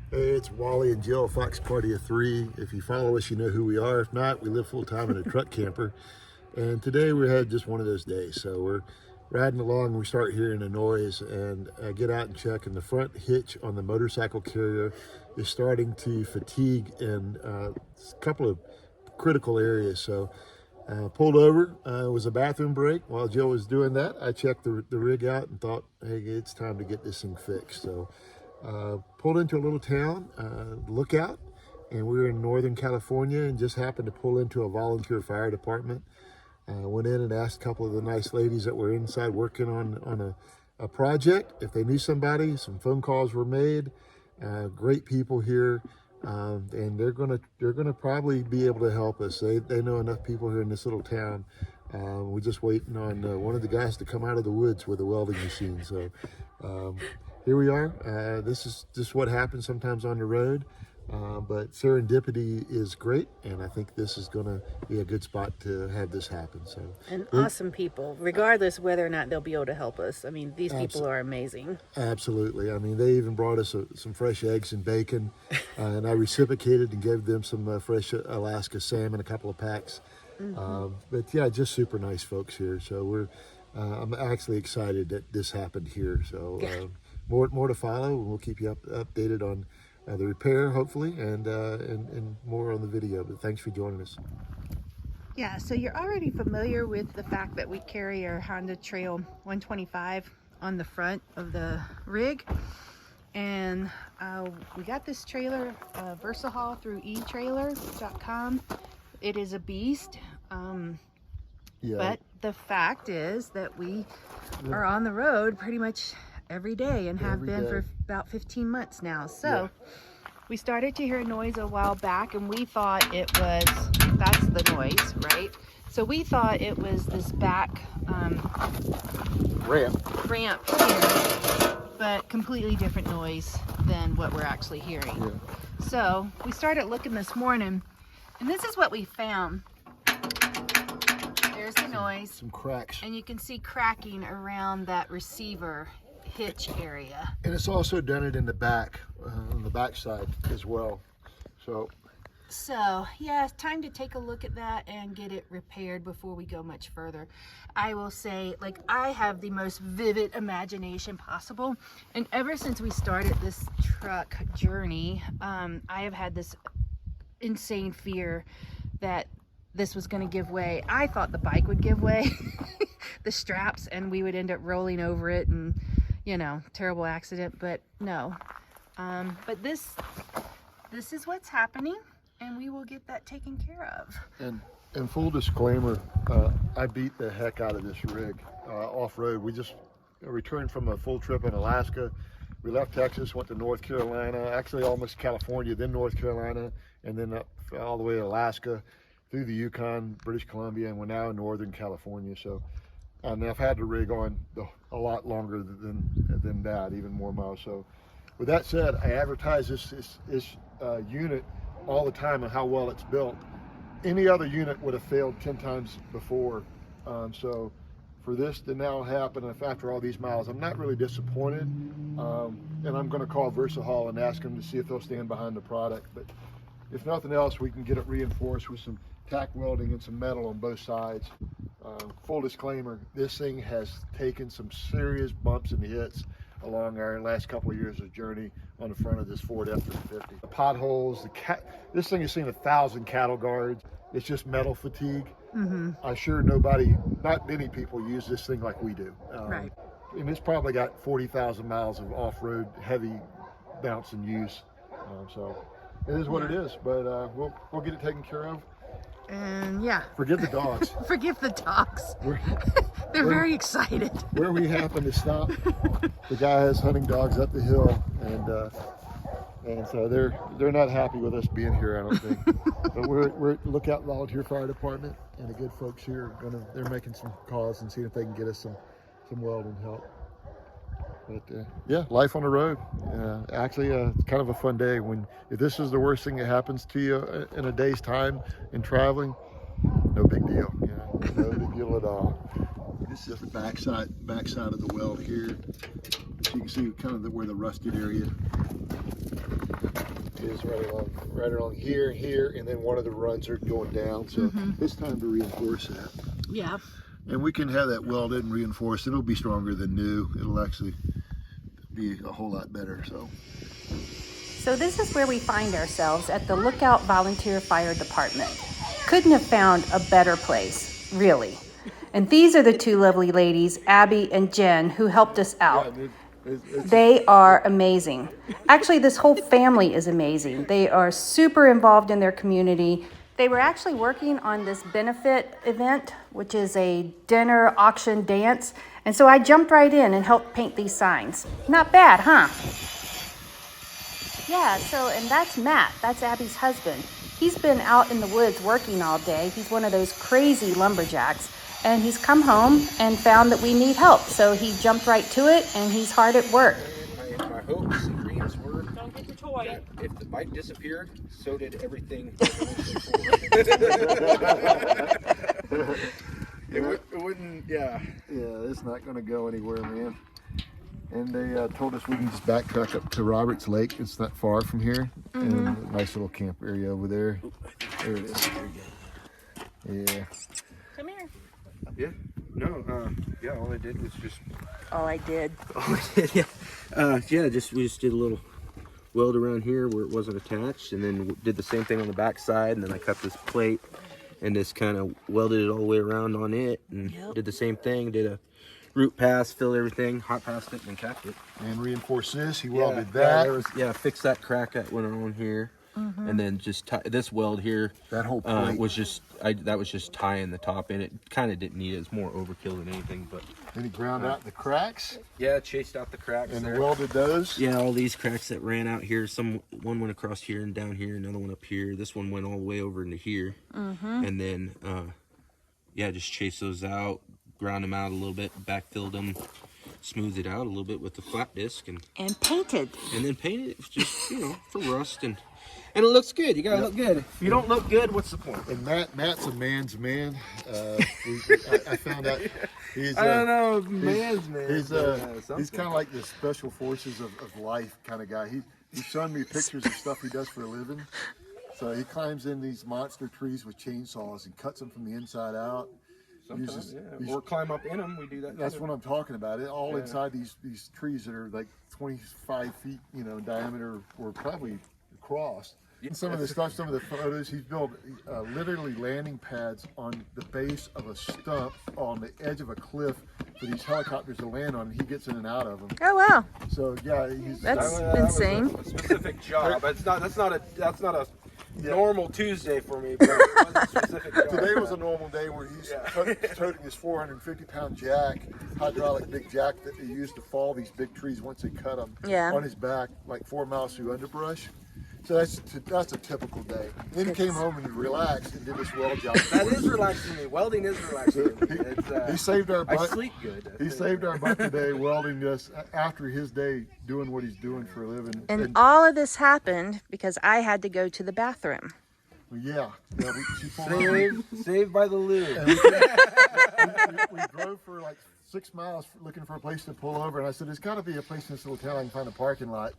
Hey, it's Wally and Jill, Fox Party of Three. If you follow us, you know who we are. If not, we live full time in a truck camper. And today we had just one of those days. So we're riding along and we start hearing a noise, and I get out and check, and the front hitch on the motorcycle carrier is starting to fatigue in a couple of critical areas. So pulled over. It was a bathroom break. While Jill was doing that, I checked the rig out and thought, hey, it's time to get this thing fixed. So pulled into a little town, Lookout, and we were in Northern California and just happened to pull into a volunteer fire department. Went in and asked a couple of the nice ladies that were inside working on a project if they knew somebody. Some phone calls were made. Great people here, and they're gonna probably be able to help us. They know enough people here in this little town. We're just waiting on one of the guys to come out of the woods with a welding machine. So here we are. This is just what happens sometimes on the road. But serendipity is great, and I think this is going to be a good spot to have this happen. So, and awesome people, regardless whether or not they'll be able to help us. I mean, these people are amazing. Absolutely. I mean, they even brought us some fresh eggs and bacon, and I reciprocated and gave them some fresh Alaska salmon, a couple of packs. But yeah, just super nice folks here. So I'm actually excited that this happened here. So more to follow, and we'll keep you updated on the repair, hopefully, and more on the video. But thanks for joining us. Yeah, so you're already familiar with the fact that we carry our Honda Trail 125 on the front of the rig. And we got this trailer, VersaHaul, through eTrailer.com. It is a beast. But the fact is that we are on the road pretty much every day and have been for about 15 months now. So we started to hear a noise a while back, and we thought it was, that's the noise, right? So we thought it was this back ramp here, but completely different noise than what we're actually hearing. So we started looking this morning, and this is what we found. There's the noise. Some cracks. And you can see cracking around that receiver hitch area. And it's also done it in the back, on the back side as well. So Yeah, it's time to take a look at that and get it repaired before we go much further. I will say, like, I have the most vivid imagination possible, and ever since we started this truck journey, I have had this insane fear that this was going to give way. I thought the bike would give way, the straps, and we would end up rolling over it and, you know, terrible accident. But no, but this is what's happening, and we will get that taken care of. And full disclaimer, I beat the heck out of this rig off-road. We just returned from a full trip in Alaska. We left Texas, went to North Carolina, actually almost California, then North Carolina, and then up all the way to Alaska, through the Yukon, British Columbia, and we're now in Northern California. So, and I've had the rig on a lot longer than that, even more miles. So, with that said, I advertise this unit all the time and how well it's built. Any other unit would have failed 10 times before. So, for this to now happen after all these miles, I'm not really disappointed. And I'm going to call VersaHaul and ask them to see if they'll stand behind the product. But if nothing else, we can get it reinforced with some tack welding and some metal on both sides. Full disclaimer, this thing has taken some serious bumps and hits along our last couple of years of journey on the front of this Ford F-350. The potholes, this thing has seen 1,000 cattle guards. It's just metal fatigue. I'm sure not many people use this thing like we do. Right. And it's probably got 40,000 miles of off-road heavy bounce and use. So it is what it is, but we'll get it taken care of. And yeah. Forgive the dogs. Forgive the dogs. They're very excited. Where we happen to stop, the guy has hunting dogs up the hill, and so they're not happy with us being here, I don't think. But we're at Lookout Volunteer Fire Department, and the good folks here they're making some calls and seeing if they can get us some welding help. But yeah, life on the road. Actually, it's kind of a fun day. If this is the worst thing that happens to you in a day's time in traveling, no big deal. No big deal at all. This is just the backside of the weld here. So you can see kind of where the rusted area is right along here, and then one of the runs are going down. So it's time to reinforce that. Yeah. And we can have that welded and reinforced. It'll be stronger than new. It'll actually be a whole lot better. So this is where we find ourselves at the Lookout Volunteer Fire Department. Couldn't have found a better place, really. And these are the two lovely ladies, Abby and Jen, who helped us out. They are amazing. Actually, this whole family is amazing. They are super involved in their community. They were actually working on this benefit event, which is a dinner auction dance. And so I jumped right in and helped paint these signs. Not bad, huh? Yeah, so, and that's Matt. That's Abby's husband. He's been out in the woods working all day. He's one of those crazy lumberjacks. And he's come home and found that we need help. So he jumped right to it, and he's hard at work. My hopes and dreams were, don't get your toy. If the bike disappeared, so did everything. It wouldn't, yeah. Yeah, it's not going to go anywhere, man. And they told us we can just backtrack up to Roberts Lake. It's not far from here. And a nice little camp area over there. There it is. Yeah. Come here. Yeah. No. Yeah. All I did was just. All I did. Yeah. Yeah. We just did a little weld around here where it wasn't attached, and then did the same thing on the back side, and then I cut this plate and just kind of welded it all the way around on it, and did the same thing. Did a root pass, filled everything, hot passed it, and capped it. And reinforce this. He welded that. Fix that crack that went on here. And then just this weld here, that whole plate was just that was just tying the top in. It kind of didn't need it. It's more overkill than anything. But then he ground out the cracks. Yeah, chased out the cracks and there. Welded those. Yeah, all these cracks that ran out here. One went across here and down here. Another one up here. This one went all the way over into here. And then just chased those out, ground them out a little bit, backfilled them, smoothed it out a little bit with the flat disc, and painted. And then painted it just for rust and it looks good. You gotta look good. If you don't look good, what's the point? And Matt's a man's man. I found out he's I don't know, man's man. He's kind of like the special forces of life kind of guy. He's showing me pictures of stuff he does for a living. So he climbs in these monster trees with chainsaws and cuts them from the inside out. Sometimes, or climb up in them. We do that. That's what I'm talking about. It all inside these trees that are like 25 feet, in diameter, or probably across. And some of the photos, he's built literally landing pads on the base of a stump on the edge of a cliff for these helicopters to land on, and he gets in and out of them. Oh wow! So yeah, that's insane. A specific job. That's not a normal Tuesday for me. But it was a specific job. Today was a normal day where he's toting his 450-pound jack, hydraulic big jack that they used to fall these big trees once they cut them. On his back, like 4 miles through underbrush. So that's a typical day. Then he came home and he relaxed and did this weld job. That is relaxing me. Welding is relaxing me. He saved our butt. I sleep good. He saved our butt today welding this after his day doing what he's doing for a living. And all of this happened because I had to go to the bathroom. Well, Saved by the lube. We drove for like 6 miles looking for a place to pull over, and I said, there's got to be a place in this little town I can find a parking lot.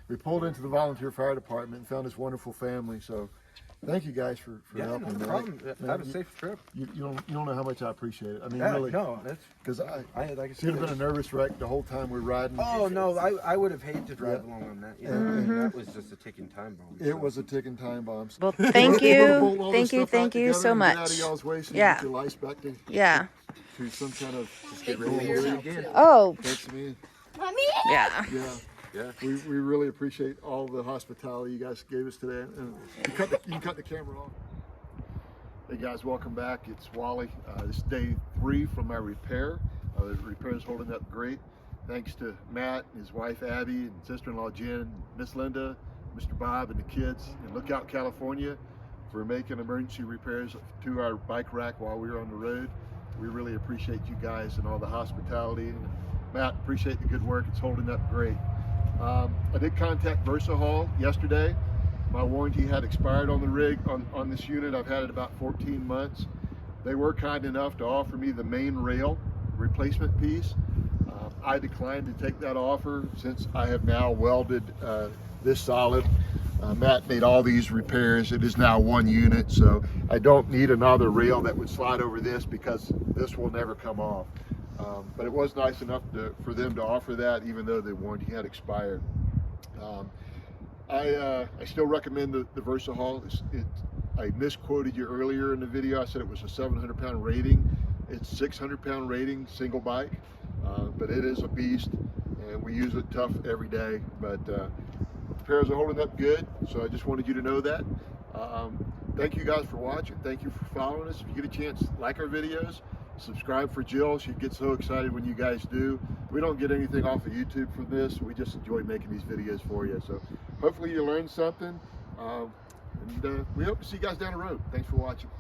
We pulled into the volunteer fire department and found this wonderful family. So thank you guys for helping. No problem. Have a safe trip. You don't know how much I appreciate it. I mean, really. No, that's because I like should have been a nervous wreck the whole time we're riding. Oh no, I would have hated to drive along on that. That was just a ticking time bomb. It was a ticking time bomb. Well, thank you so much. Out of y'all's way so Yeah. you get your life back to some kind of. Just get ready again. Oh. Thanks, man. Yeah. Yeah, we really appreciate all the hospitality you guys gave us today. And you can cut the camera off. Hey guys, welcome back. It's Wally. This is day 3 from my repair. The repair is holding up great. Thanks to Matt, his wife Abby, and sister-in-law Jen, Miss Linda, Mr. Bob, and the kids in Lookout, California for making emergency repairs to our bike rack while we were on the road. We really appreciate you guys and all the hospitality. And Matt, appreciate the good work. It's holding up great. I did contact VersaHaul yesterday. My warranty had expired on the rig, on this unit. I've had it about 14 months. They were kind enough to offer me the main rail replacement piece. I declined to take that offer since I have now welded this solid Matt made all these repairs. It is now one unit, so I don't need another rail that would slide over this because this will never come off. But it was nice enough for them to offer that, even though the warranty had expired. I still recommend the VersaHaul. I misquoted you earlier in the video. I said it was a 700-pound rating. It's 600-pound rating, single bike, but it is a beast, and we use it tough every day. But repairs are holding up good, so I just wanted you to know that. Thank you guys for watching. Thank you for following us. If you get a chance, like our videos, subscribe for Jill. She gets so excited when you guys do. We don't get anything off of YouTube from this. We just enjoy making these videos for you. So hopefully you learned something. And we hope to see you guys down the road. Thanks for watching.